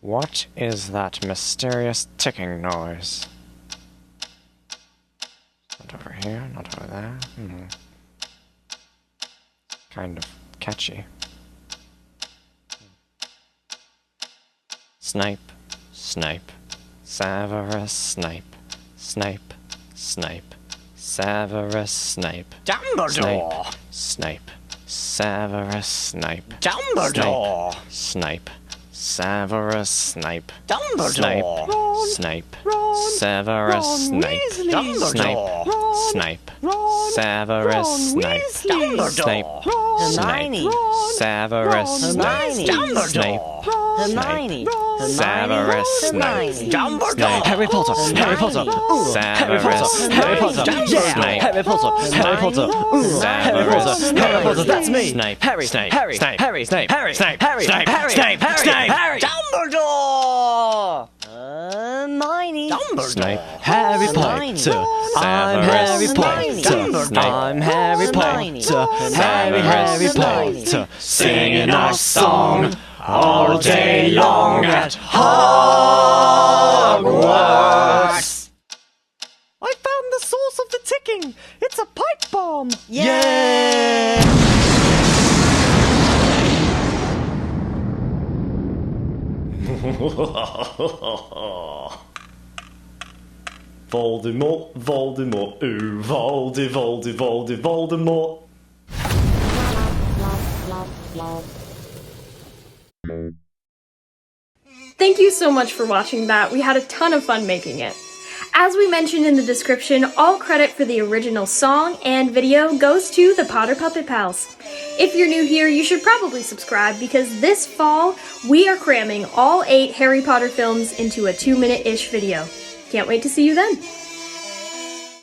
What is that mysterious ticking noise? Not over here, not over there. Kind of catchy. Snipe, snipe, Severus Snape, Snape, Snape, Severus Snape, Dumbledore! Snape, Severus Snape, Dumbledore! Snape, Severus Snape, Dumbledore! Snape, Severus Snape, Dumbledore! Snape, Severus Snape, Snape, Hermione! Severus Snape, Snape, Hermione! Severus Snape, Dumbledore! Harry Potter, Harry Potter, Severus Harry Potter, Snape, Harry Potter, Harry Potter, Harry Potter, Harry Potter, that's me! Snape, Harry, Snape, Harry, Snape, Harry, Snape, Harry, Snape, Harry, Snape, Harry, Snape, Harry, Harry, Dumbledore! Hermione! Snape, Harry Potter, I'm Harry Potter, I'm Harry Potter, Harry Potter, singing our song all day long at Hogwarts. I found the source of the ticking. It's a pipe bomb. Yeah! Voldemort, Voldemort, ooh, Voldemort. Thank you so much for watching that. We had a ton of fun making it. As we mentioned in the description, all credit for the original song and video goes to the Potter Puppet Pals. If you're new here, you should probably subscribe because this fall, we are cramming all 8 Harry Potter films into a 2-minute-ish video. Can't wait to see you then.